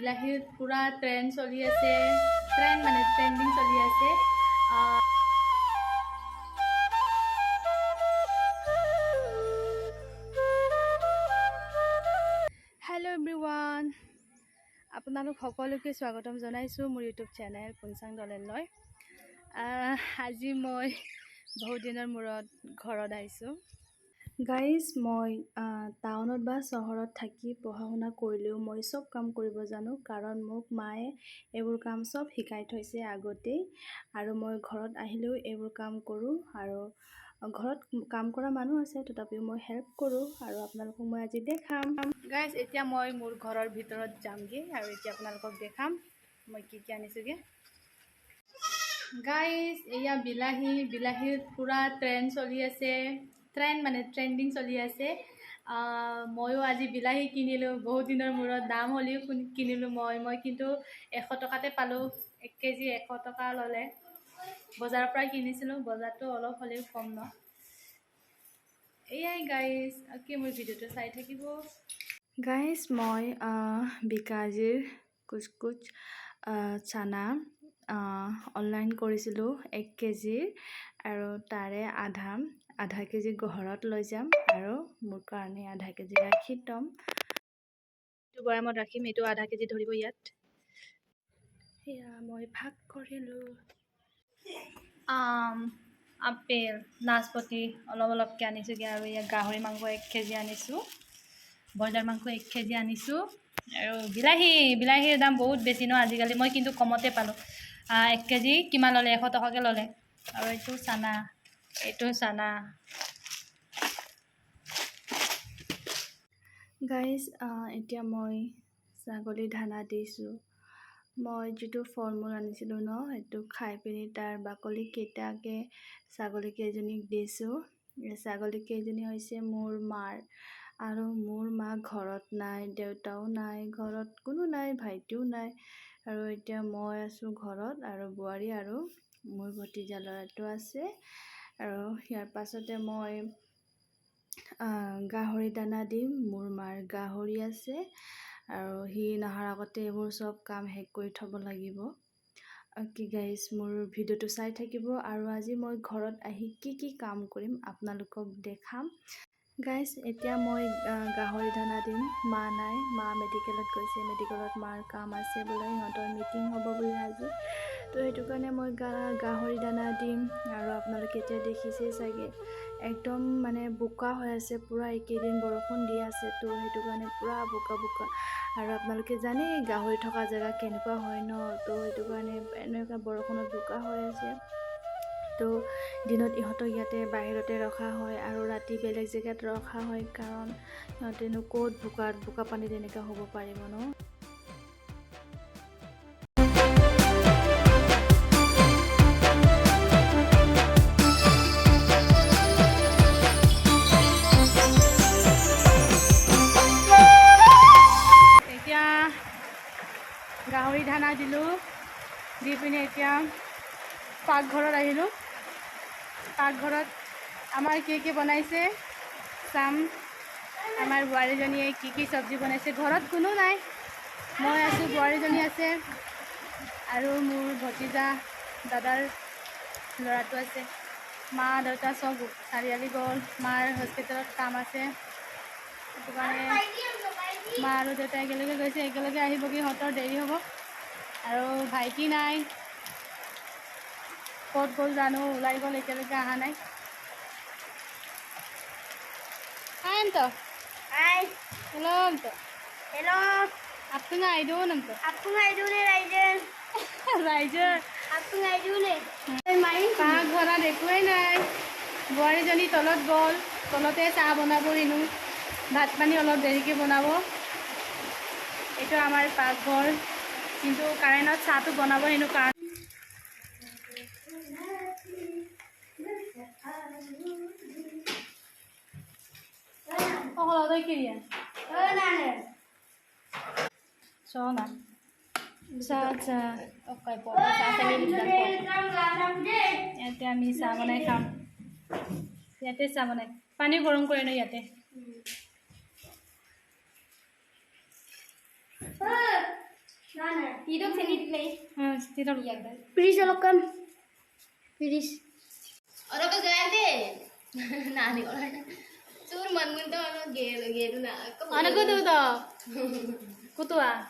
বিলাহীৰ পুৰা ট্ৰেণ্ড চলি আছে, ট্ৰেণ্ডিং চলি আছে। হেল্ল' এভৰিৱান, আপোনালোক সকলোকে স্বাগতম জনাইছোঁ মোৰ ইউটিউব চেনেল পুনচাং দলেলৈ। আজি মই বহুত দিনৰ মূৰত ঘৰত আহিছোঁ। গাইজ, মই টাউনত বা চহৰত থাকি পঢ়া শুনা কৰিলেও মই চব কাম কৰিব জানো, কাৰণ মোক মায়ে এইবোৰ কাম চব শিকাই থৈছে আগতেই, আৰু মই ঘৰত আহিলেও এইবোৰ কাম কৰোঁ। আৰু ঘৰত কাম কৰা মানুহ আছে, তথাপিও মই হেল্প কৰোঁ, আৰু আপোনালোকক মই আজি দেখাম। গাইজ, এতিয়া মই মোৰ ঘৰৰ ভিতৰত যামগৈ আৰু এতিয়া আপোনালোকক দেখাম মই কি আনিছোঁগৈ। গাইজ, এয়া বিলাহীৰ পুৰা ট্ৰেণ্ড চলি আছে, ট্ৰেণ্ডিং চলি আছে। ময়ো আজি বিলাহী কিনিলোঁ, বহুত দিনৰ মূৰত, দাম হ'লেও কিনিলোঁ। মই কিন্তু 100 টকাতে পালোঁ। 1 কেজি 100 টকা ল'লে। বজাৰৰ পৰা কিনিছিলোঁ, বজাৰটো অলপ হ'লেও কম ন। এয়াই গাইজ, কি মোৰ ভিডিঅ'টো চাই থাকিব। গাইজ, মই বিকাজীৰ কুচকুচ চানা অনলাইন কৰিছিলোঁ 1 কেজিৰ, আৰু তাৰে আধা কেজি ঘৰত লৈ যাম, আৰু মোৰ কাৰণে আধা কেজি ৰাখি থ'ম। এইটো বৈয়ামত ৰাখিম, এইটো আধা কেজি ধৰিব ইয়াত। সেয়া মই ভাগ কৰিলোঁ। আপেল, নাচপতি অলপকৈ আনিছোঁগৈ, আৰু ইয়াত গাহৰি মাংস 1 কেজি আনিছোঁ, ব্ৰইলাৰ মাংস 1 কেজি আনিছোঁ, আৰু বিলাহীৰ দাম বহুত বেছি ন আজিকালি। মই কিন্তু কমতে পালোঁ। 1 কেজি কিমান ল'লে? 100 টকাকৈ ল'লে। আৰু এইটো চানা। গাইজ, এতিয়া মই ছাগলী দানা দিছোঁ। মই যিটো ফল মূল আনিছিলোঁ ন, সেইটো খাই পিনি তাৰ বাকলি কেইটাকে ছাগলীকেইজনীক দিছোঁ। ছাগলীকেইজনী হৈছে মোৰ মাৰ, আৰু মোৰ মা ঘৰত নাই, দেউতাও নাই, ঘৰত কোনো নাই, ভাইটিও নাই, আৰু এতিয়া মই আছোঁ ঘৰত, আৰু বোৱাৰী আৰু মোৰ ভতিজা ল'ৰাটো আছে। আৰু ইয়াৰ পাছতে মই গাহৰি দানা দিম। মোৰ মাৰ গাহৰি আছে, আৰু সি নহাৰ আগতে এইবোৰ চব কাম শেষ কৰি থ'ব লাগিব। কি গাইজ, মোৰ ভিডিঅ'টো চাই থাকিব, আৰু আজি মই ঘৰত আহি কি কাম কৰিম আপোনালোকক দেখাম। গাইজ, এতিয়া মই গাহৰি দানা দিম। মা নাই, মা মেডিকেলত গৈছে। মেডিকেলত মাৰ কাম আছে বোলে, সিহঁতৰ মিটিং হ'ব বোলে আজি, তো সেইটো কাৰণে মই গাহৰি দানা দিম। আৰু আপোনালোকে এতিয়া দেখিছেই চাগে, একদম মানে বোকা হৈ আছে পূৰা। এইকেইদিন বৰষুণ দি আছে, তো সেইটো কাৰণে পূৰা বোকা। আৰু আপোনালোকে জানেই গাহৰি থকা জেগা কেনেকুৱা হয় ন, তো সেইটো কাৰণে এনেকুৱা বৰষুণত বোকা হৈ আছে। তো দিনত ইহঁতক ইয়াতে বাহিৰতে ৰখা হয়, আৰু ৰাতি বেলেগ জেগাত ৰখা হয়, কাৰণ সিহঁতেনো ক'ত বোকা পানীত এনেকুৱা হ'ব পাৰিব ন। এতিয়া গাহৰি দানা দিলোঁ, দি পিনে এতিয়া পাকঘৰত আহিলোঁ। পাকঘৰত আমাৰ কি বনাইছে চাম। আমাৰ বোৱাৰীজনীয়ে কি চব্জি বনাইছে। ঘৰত কোনো নাই, মই আছোঁ, বোৱাৰীজনী আছে, আৰু মোৰ ভতিজা দাদাৰ ল'ৰাটো আছে। মা দেউতা চব চাৰিআলি গ'ল, মাৰ হস্পিটেলত কাম আছে, সেইটো কাৰণে মা আৰু দেউতা একেলগে গৈছে, একেলগে আহিবগৈ, সিহঁতৰ দেৰি হ'ব। আৰু ভাইটি নাই, ক'ত গ'ল জানো, ওলাই গ'ল, এতিয়ালৈকে অহা নাই। Hello. Apa ngaidu nanti? Apa ngaidu nih Raiden? Raiden. Apa ngaidu nih? Pak ঘৰত একোৱেই নাই। বোৱাৰীজনী তলত গ'ল, তলতে চাহ বনাব হেনো, ভাত পানী অলপ দেৰিকৈ বনাব। এইটো আমাৰ পাকঘৰ, কিন্তু কাৰেণ্টত চাহটো বনাব হেনো, কাৰণ Sona. Sa. Okay po. Yate ami sa banay kham. Yate sa banay. Pani gorong kore no yate. Please, welcome. Please. Orang ke jalan deh. Nah, nih orang. Sur man mun to ano gelu na. Ano ko to? Kutua.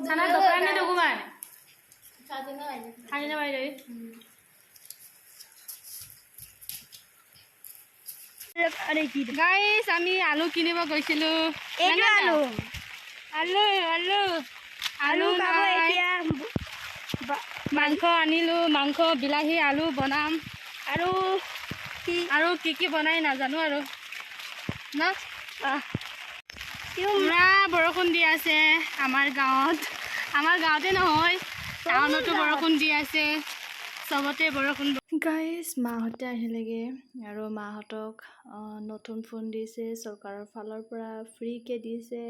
Sana dokan na dokuman. Satu na aja. Hani na bai dai. আরে কি guys আমি আলু কিনিব গৈছিলো এইটো আলু আলু আলু আলু খাব এতিয়া মাংস আনিলো মাংস বিলাহী আলু বনাম আৰু কি বনাই নাজানো আৰু না পুৰা বৰষুণ দি আছে আমাৰ গাঁৱতে নহয় টাউনতো বৰষুণ দি আছে সবতে বৰষুণ গাইস মাহঁতে আহিলেগে আৰু মাহঁতক নতুন ফোন দিছে চৰকাৰৰ ফালৰ পৰা ফ্ৰীকে দিছে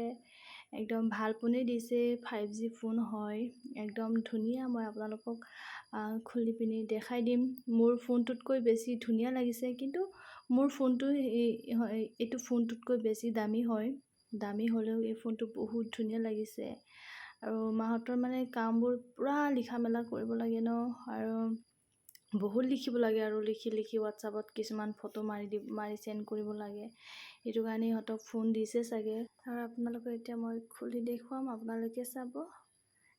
একদম ভাল ফোনে দিছে 5G ফোন হয় একদম ধুনীয়া মই আপোনালোকক খুলি পিনি দেখাই দিম মোৰ ফোনটোতকৈ বেছি ধুনীয়া লাগিছে কিন্তু মোৰ ফোনটো এইটো ফোনটোতকৈ বেছি দামী হয় দামী হ'লেও এই ফোনটো বহুত ধুনীয়া লাগিছে আৰু মাহঁতৰ মানে কামবোৰ পুৰা লিখা মেলা কৰিব লাগে ন আৰু বহুত লিখিব লাগে আৰু লিখি হোৱাটছআপত কিছুমান ফটো মাৰি সেন্ড কৰিব লাগে এইটো কাৰণে ইহঁতক ফোন দিছে চাগে আৰু আপোনালোকে এতিয়া মই খুলি দেখুৱাম আপোনালোকে চাব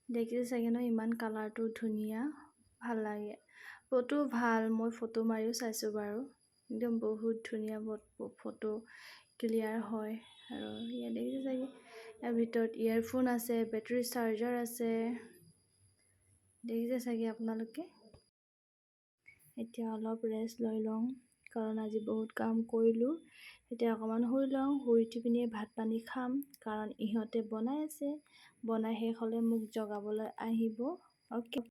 দেখিছে চাগে ন ইমান কালাৰটো ধুনীয়া ভাল লাগে ফটো ভাল মই ফটো মাৰিও চাইছো বাৰু একদম বহুত ধুনীয়া ফটো ক্লিয়াৰ হয় আৰু ইয়া দেখিছে চাগে ইয়াৰ ভিতৰত ইয়াৰফোন আছে বেটাৰী চাৰ্জাৰ আছে দেখিছে চাগে আপোনালোকে এতিয়া অলপ ৰেষ্ট লৈ লওঁ কাৰণ আজি বহুত কাম কৰিলো এতিয়া অকমান শুই লওঁ শুই উঠি পিনি ভাত পানী খাম কাৰণ ইহঁতে বনাই আছে বনাই শেষ হ'লে মোক জগাবলৈ আহিব ওকে